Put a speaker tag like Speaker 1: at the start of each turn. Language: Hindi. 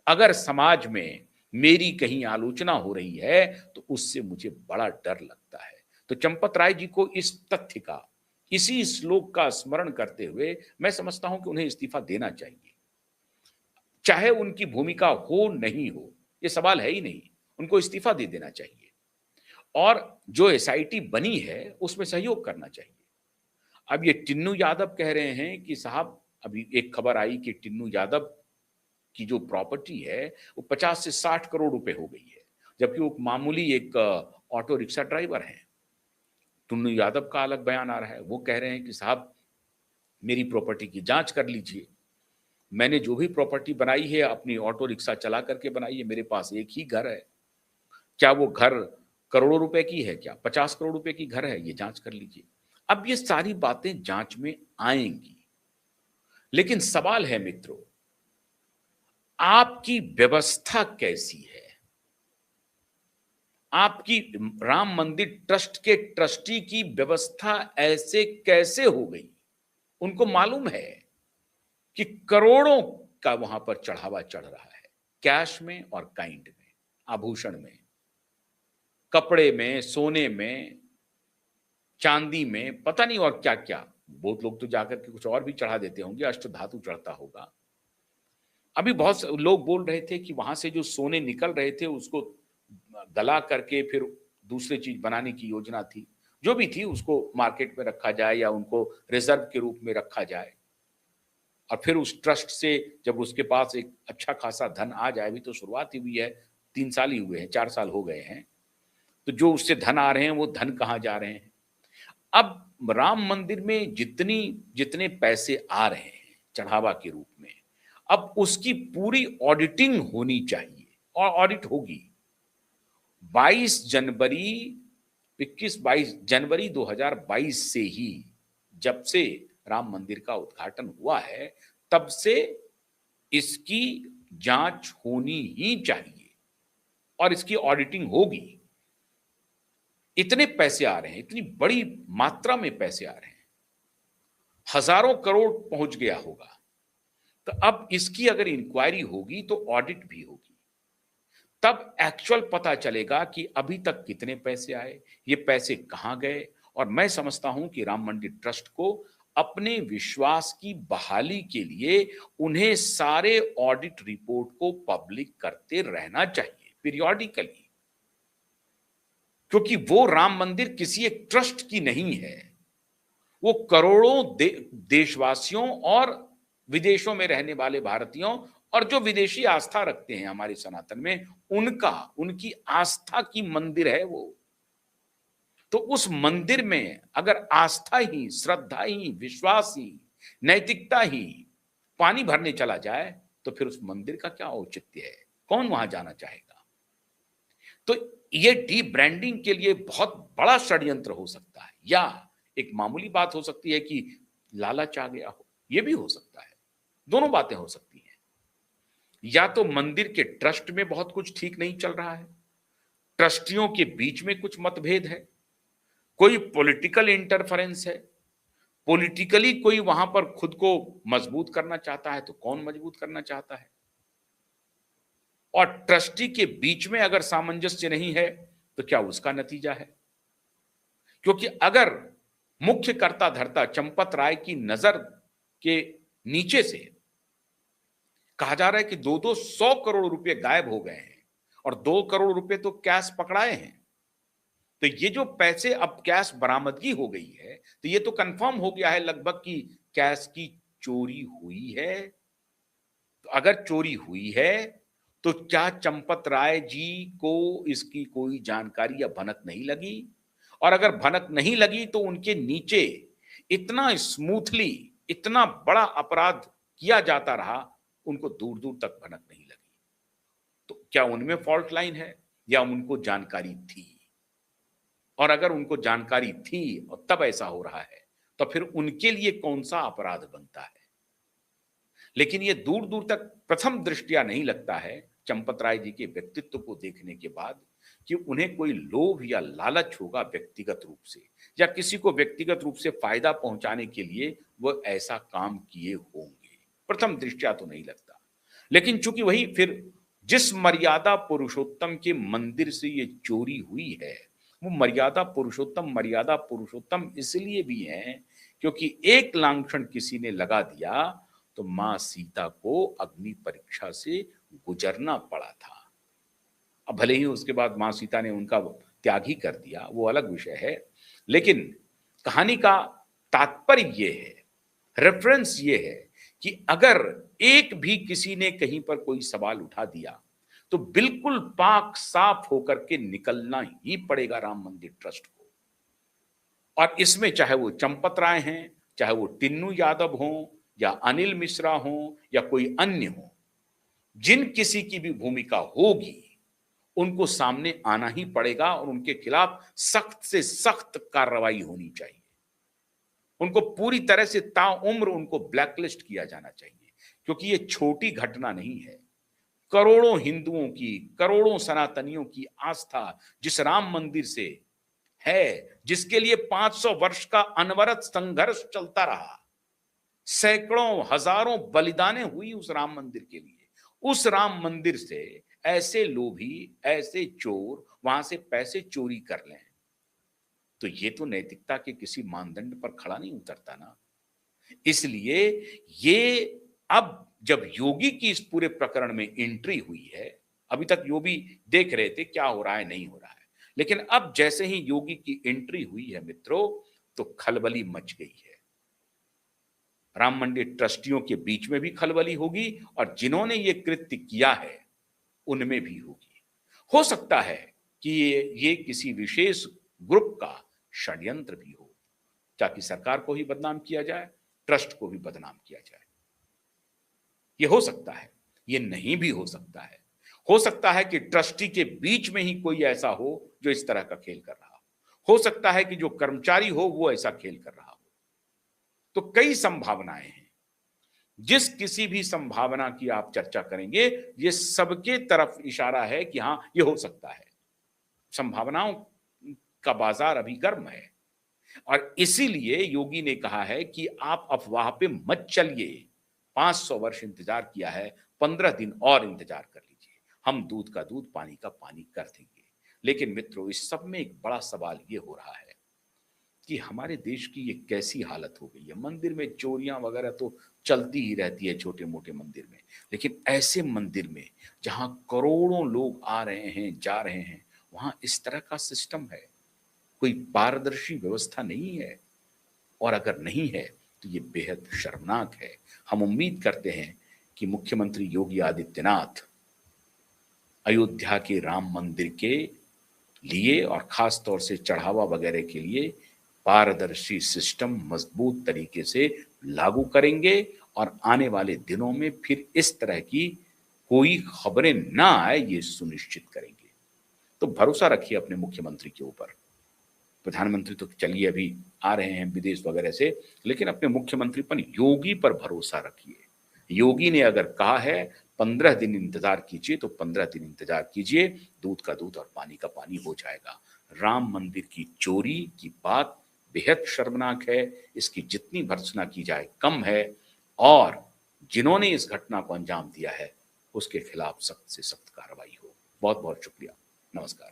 Speaker 1: अगर समाज में मेरी कहीं आलोचना हो रही है तो उससे मुझे बड़ा डर लगता है। तो चंपत राय जी को इस तथ्य का, इसी श्लोक का स्मरण करते हुए मैं समझता हूं कि उन्हें इस्तीफा देना चाहिए। चाहे उनकी भूमिका हो नहीं हो, ये सवाल है ही नहीं, उनको इस्तीफा दे देना चाहिए और जो एसआईटी बनी है उसमें सहयोग करना चाहिए। अब ये टिन्नू यादव कह रहे हैं कि साहब, अभी एक खबर आई कि टिन्नू यादव की जो प्रॉपर्टी है वो 50 से 60 करोड़ रुपए हो गई है, जबकि वो मामूली एक ऑटो रिक्शा ड्राइवर हैं। टिन्नू यादव का अलग बयान आ रहा है, वो कह रहे हैं कि साहब मेरी प्रॉपर्टी की जांच कर लीजिए, मैंने जो भी प्रॉपर्टी बनाई है अपनी ऑटो रिक्शा चला करके बनाई है, मेरे पास एक ही घर है, क्या वो घर करोड़ों रुपए की है, क्या 50 करोड़ रुपए की घर है, ये जांच कर लीजिए। अब ये सारी बातें जांच में आएंगी, लेकिन सवाल है मित्रों, आपकी व्यवस्था कैसी है? आपकी राम मंदिर ट्रस्ट के ट्रस्टी की व्यवस्था ऐसे कैसे हो गई? उनको मालूम है कि करोड़ों का वहां पर चढ़ावा चढ़ रहा है, कैश में और काइंड में, आभूषण में, कपड़े में, सोने में, चांदी में, पता नहीं और क्या क्या। बहुत लोग तो जाकर के कुछ और भी चढ़ा देते होंगे, अष्टधातु चढ़ता होगा। अभी बहुत से लोग बोल रहे थे कि वहां से जो सोने निकल रहे थे उसको गला करके फिर दूसरी चीज बनाने की योजना थी। जो भी थी उसको मार्केट में रखा जाए या उनको रिजर्व के रूप में रखा जाए और फिर उस ट्रस्ट से जब उसके पास एक अच्छा खासा धन आ जाए, अभी तो शुरुआत ही हुई है, 3 साल ही हुए हैं, 4 साल हो गए हैं, तो जो उससे धन आ रहे हैं वो धन कहाँ जा रहे हैं? अब राम मंदिर में जितनी जितने पैसे आ रहे हैं चढ़ावा के रूप में, अब उसकी पूरी ऑडिटिंग होनी चाहिए और ऑडिट होगी। 22 जनवरी 21-22 जनवरी 2022 से ही, जब से राम मंदिर का उद्घाटन हुआ है, तब से इसकी जांच होनी ही चाहिए और इसकी ऑडिटिंग होगी। इतने पैसे आ रहे हैं, इतनी बड़ी मात्रा में पैसे आ रहे हैं, हजारों करोड़ पहुंच गया होगा, तो अब इसकी अगर इंक्वायरी होगी तो ऑडिट भी होगी, तब एक्चुअल पता चलेगा कि अभी तक कितने पैसे आए, ये पैसे कहां गए। और मैं समझता हूं कि राम मंदिर ट्रस्ट को अपने विश्वास की बहाली के लिए उन्हें सारे ऑडिट रिपोर्ट को पब्लिक करते रहना चाहिए पीरियोडिकली, क्योंकि वो राम मंदिर किसी एक ट्रस्ट की नहीं है, वो करोड़ों देशवासियों और विदेशों में रहने वाले भारतीयों और जो विदेशी आस्था रखते हैं हमारे सनातन में, उनकी आस्था की मंदिर है वो। तो उस मंदिर में अगर आस्था ही, श्रद्धा ही, विश्वास ही, नैतिकता ही पानी भरने चला जाए तो फिर उस मंदिर का क्या औचित्य है? कौन वहां जाना चाहेगा? तो ये डी ब्रांडिंग के लिए बहुत बड़ा षड्यंत्र हो सकता है, या एक मामूली बात हो सकती है कि लालच आ गया हो, यह भी हो सकता है। दोनों बातें हो सकती हैं। या तो मंदिर के ट्रस्ट में बहुत कुछ ठीक नहीं चल रहा है, ट्रस्टियों के बीच में कुछ मतभेद है, कोई पॉलिटिकल इंटरफेरेंस है, पॉलिटिकली कोई वहां पर खुद को मजबूत करना चाहता है, तो कौन मजबूत करना चाहता है, और ट्रस्टी के बीच में अगर सामंजस्य नहीं है तो क्या उसका नतीजा है? क्योंकि अगर मुख्य कर्ता धर्ता चंपत राय की नजर के नीचे से कहा जा रहा है कि 200 करोड़ रुपए गायब हो गए हैं और 2 करोड़ रुपए तो कैश पकड़ाए हैं, तो ये जो पैसे अब कैश बरामदगी हो गई है, तो ये तो कंफर्म हो गया है लगभग कि कैश की चोरी हुई है। तो अगर चोरी हुई है तो क्या चंपत राय जी को इसकी कोई जानकारी या भनक नहीं लगी? और अगर भनक नहीं लगी तो उनके नीचे इतना स्मूथली इतना बड़ा अपराध किया जाता रहा, उनको दूर दूर तक भनक नहीं लगी। तो क्या उनमें फॉल्ट लाइन है या उनको जानकारी थी? और अगर उनको जानकारी थी और तब ऐसा हो रहा है, तो फिर उनके लिए कौन सा अपराध बनता है? लेकिन ये दूर दूर तक प्रथम दृष्टिया नहीं लगता है चंपत राय जी के व्यक्तित्व को देखने के बाद कि उन्हें कोई लोभ या लालच होगा व्यक्तिगत रूप से, या किसी को व्यक्तिगत रूप से फायदा पहुंचाने के लिए वो ऐसा काम किए होंगे। प्रथम दृष्टिया तो नहीं लगता, लेकिन चूंकि वही फिर जिस मर्यादा पुरुषोत्तम के मंदिर से ये चोरी हुई है, वो मर्यादा पुरुषोत्तम इसलिए भी है क्योंकि एक लांछन किसी ने लगा दिया तो मां सीता को अग्नि परीक्षा से गुजरना पड़ा था। अब भले ही उसके बाद मां सीता ने उनका त्याग ही कर दिया, वो अलग विषय है, लेकिन कहानी का तात्पर्य ये है, रेफरेंस ये है कि अगर एक भी किसी ने कहीं पर कोई सवाल उठा दिया तो बिल्कुल पाक साफ होकर के निकलना ही पड़ेगा राम मंदिर ट्रस्ट को। और इसमें चाहे वो चंपत राय हैं, चाहे वो टिन्नू यादव हों या अनिल मिश्रा हों या कोई अन्य हो, जिन किसी की भी भूमिका होगी उनको सामने आना ही पड़ेगा और उनके खिलाफ सख्त से सख्त कार्रवाई होनी चाहिए। उनको पूरी तरह से ताउम्र उनको ब्लैकलिस्ट किया जाना चाहिए, क्योंकि ये छोटी घटना नहीं है। करोड़ों हिंदुओं की, करोड़ों सनातनियों की आस्था जिस राम मंदिर से है, जिसके लिए 500 वर्ष का अनवरत संघर्ष चलता रहा, सैकड़ों हजारों बलिदानें हुई उस राम मंदिर के लिए, उस राम मंदिर से ऐसे लोभी, ऐसे चोर वहां से पैसे चोरी कर लें, तो ये तो नैतिकता के किसी मानदंड पर खड़ा नहीं उतरता ना। इसलिए ये अब जब योगी की इस पूरे प्रकरण में एंट्री हुई है, अभी तक योगी देख रहे थे क्या हो रहा है, नहीं हो रहा है, लेकिन अब जैसे ही योगी की एंट्री हुई है मित्रों, तो खलबली मच गई है। राम मंदिर ट्रस्टियों के बीच में भी खलबली होगी और जिन्होंने ये कृत्य किया है उनमें भी होगी। हो सकता है कि ये किसी विशेष ग्रुप का षड्यंत्र भी हो, ताकि सरकार को ही बदनाम किया जाए, ट्रस्ट को भी बदनाम किया जाए। ये हो सकता है, ये नहीं भी हो सकता है। हो सकता है कि ट्रस्टी के बीच में ही कोई ऐसा हो जो इस तरह का खेल कर रहा हो सकता है कि जो कर्मचारी हो वो ऐसा खेल कर रहा हो। तो कई संभावनाएं हैं। जिस किसी भी संभावना की आप चर्चा करेंगे, ये सबके तरफ इशारा है कि हां ये हो सकता है। संभावनाओं का बाजार अभी गर्म है और इसीलिए योगी ने कहा है कि आप अफवाह पे मत चलिए। 500 वर्ष इंतजार किया है, 15 दिन और इंतजार कर लीजिए, हम दूध का दूध, पानी का पानी कर देंगे। लेकिन मित्रों, इस सब में एक बड़ा सवाल ये हो रहा है कि हमारे देश की ये कैसी हालत हो गई है। मंदिर में चोरियां वगैरह तो चलती ही रहती है, छोटे मोटे मंदिर में, लेकिन ऐसे मंदिर में जहां करोड़ों लोग आ रहे हैं, जा रहे हैं, वहां इस तरह का सिस्टम है, कोई पारदर्शी व्यवस्था नहीं है। और अगर नहीं है तो ये बेहद शर्मनाक है। हम उम्मीद करते हैं कि मुख्यमंत्री योगी आदित्यनाथ अयोध्या के राम मंदिर के लिए और खास तौर से चढ़ावा वगैरह के लिए पारदर्शी सिस्टम मजबूत तरीके से लागू करेंगे और आने वाले दिनों में फिर इस तरह की कोई खबरें ना आए, ये सुनिश्चित करेंगे। तो भरोसा रखिए अपने मुख्यमंत्री के ऊपर। प्रधानमंत्री तो चलिए अभी आ रहे हैं विदेश वगैरह से, लेकिन अपने मुख्यमंत्री पर, योगी पर भरोसा रखिए। योगी ने अगर कहा है 15 दिन इंतजार कीजिए तो 15 दिन इंतजार कीजिए, दूध का दूध और पानी का पानी हो जाएगा। राम मंदिर की चोरी की बात बेहद शर्मनाक है, इसकी जितनी भर्त्सना की जाए कम है, और जिन्होंने इस घटना को अंजाम दिया है उसके खिलाफ सख्त से सख्त कार्रवाई हो। बहुत बहुत शुक्रिया। नमस्कार।